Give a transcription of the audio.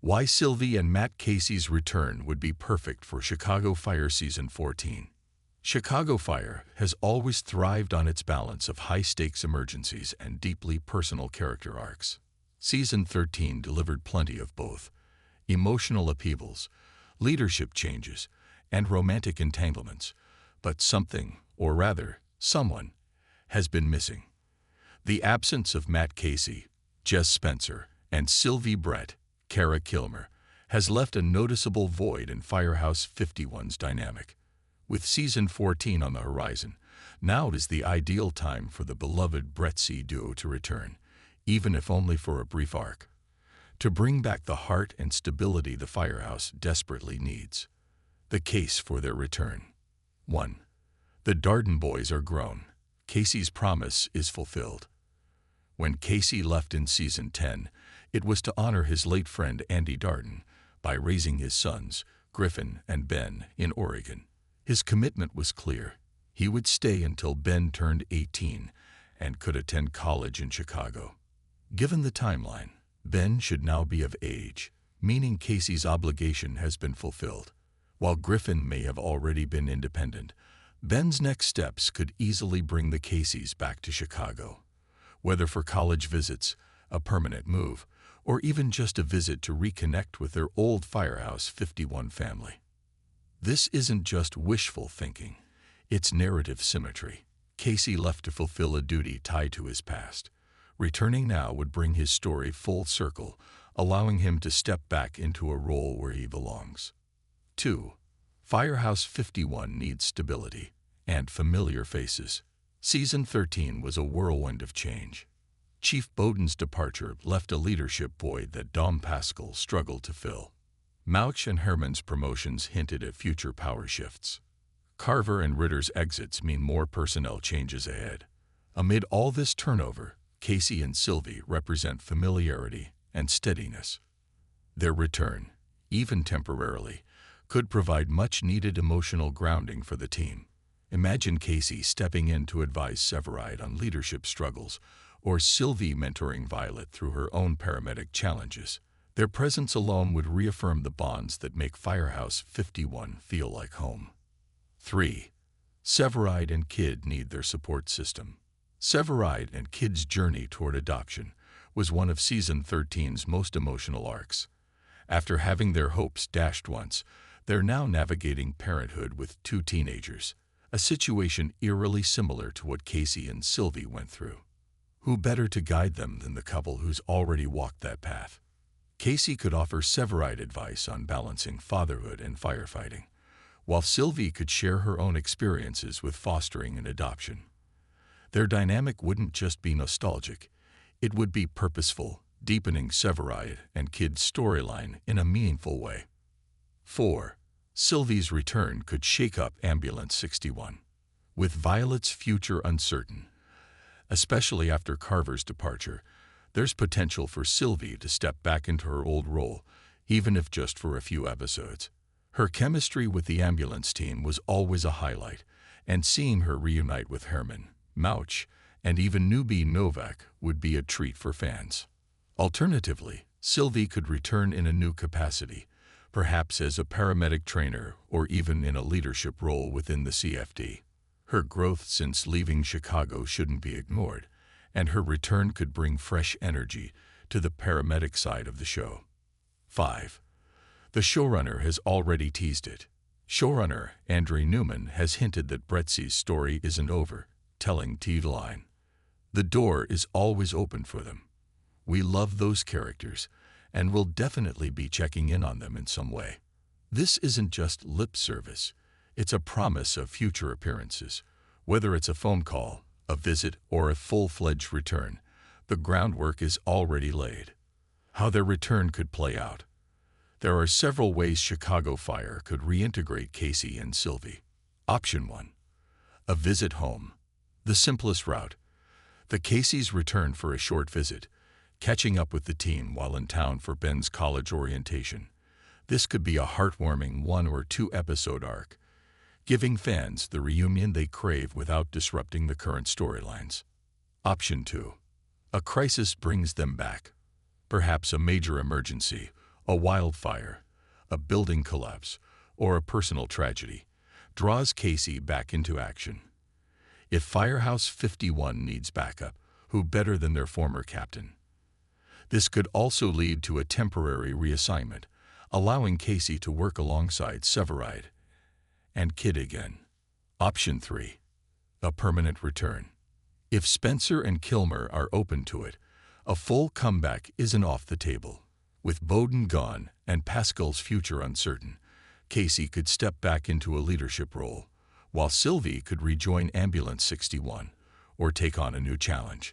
Why Sylvie and Matt Casey's return would be perfect for Chicago Fire Season 14. Chicago Fire has always thrived on its balance of high-stakes emergencies and deeply personal character arcs. Season 13 delivered plenty of both emotional upheavals, leadership changes, and romantic entanglements, but something, or rather, someone, has been missing. The absence of Matt Casey, Jess Spencer, and Sylvie Brett, Kara Kilmer, has left a noticeable void in Firehouse 51's dynamic. With Season 14 on the horizon, now is the ideal time for the beloved Brett-C duo to return, even if only for a brief arc, to bring back the heart and stability the Firehouse desperately needs. The case for their return. 1. The Darden boys are grown. Casey's promise is fulfilled. When Casey left in Season 10, it was to honor his late friend Andy Darden by raising his sons, Griffin and Ben, in Oregon. His commitment was clear. He would stay until Ben turned 18 and could attend college in Chicago. Given the timeline, Ben should now be of age, meaning Casey's obligation has been fulfilled. While Griffin may have already been independent, Ben's next steps could easily bring the Caseys back to Chicago. Whether for college visits, a permanent move, or even just a visit to reconnect with their old Firehouse 51 family. This isn't just wishful thinking, it's narrative symmetry. Casey left to fulfill a duty tied to his past. Returning now would bring his story full circle, allowing him to step back into a role where he belongs. 2. Firehouse 51 needs stability and familiar faces. Season 13 was a whirlwind of change. Chief Bowden's departure left a leadership void that Dom Pascal struggled to fill. Mouch and Herman's promotions hinted at future power shifts. Carver and Ritter's exits mean more personnel changes ahead. Amid all this turnover, Casey and Sylvie represent familiarity and steadiness. Their return, even temporarily, could provide much-needed emotional grounding for the team. Imagine Casey stepping in to advise Severide on leadership struggles, or Sylvie mentoring Violet through her own paramedic challenges. Their presence alone would reaffirm the bonds that make Firehouse 51 feel like home. 3. Severide and Kid need their support system. Severide and Kid's journey toward adoption was one of Season 13's most emotional arcs. After having their hopes dashed once, they're now navigating parenthood with 2 teenagers, a situation eerily similar to what Casey and Sylvie went through. Who better to guide them than the couple who's already walked that path? Casey could offer Severide advice on balancing fatherhood and firefighting, while Sylvie could share her own experiences with fostering and adoption. Their dynamic wouldn't just be nostalgic, it would be purposeful, deepening Severide and Kid's storyline in a meaningful way. 4. Sylvie's return could shake up Ambulance 61. With Violet's future uncertain, especially after Carver's departure, there's potential for Sylvie to step back into her old role, even if just for a few episodes. Her chemistry with the ambulance team was always a highlight, and seeing her reunite with Herman, Mouch, and even newbie Novak would be a treat for fans. Alternatively, Sylvie could return in a new capacity, perhaps as a paramedic trainer or even in a leadership role within the CFD. Her growth since leaving Chicago shouldn't be ignored, and her return could bring fresh energy to the paramedic side of the show. 5. The showrunner has already teased it. Showrunner Andre Newman has hinted that Brett-C's story isn't over, telling T-Line, "The door is always open for them. We love those characters, and we'll definitely be checking in on them in some way." This isn't just lip service. It's a promise of future appearances. Whether it's a phone call, a visit, or a full-fledged return, the groundwork is already laid. How their return could play out. There are several ways Chicago Fire could reintegrate Casey and Sylvie. Option 1. A visit home. The simplest route. The Caseys return for a short visit, catching up with the team while in town for Ben's college orientation. This could be a heartwarming 1 or 2 episode arc, giving fans the reunion they crave without disrupting the current storylines. Option 2. A crisis brings them back. Perhaps a major emergency, A wildfire, a building collapse, or a personal tragedy draws Casey back into action. If Firehouse 51 needs backup, who better than their former captain? This could also lead to a temporary reassignment, allowing Casey to work alongside Severide and Kid again. Option 3. A permanent return. If Spencer and Kilmer are open to it, a full comeback isn't off the table. With Bowden gone and Pascal's future uncertain, Casey could step back into a leadership role, while Sylvie could rejoin Ambulance 61 or take on a new challenge.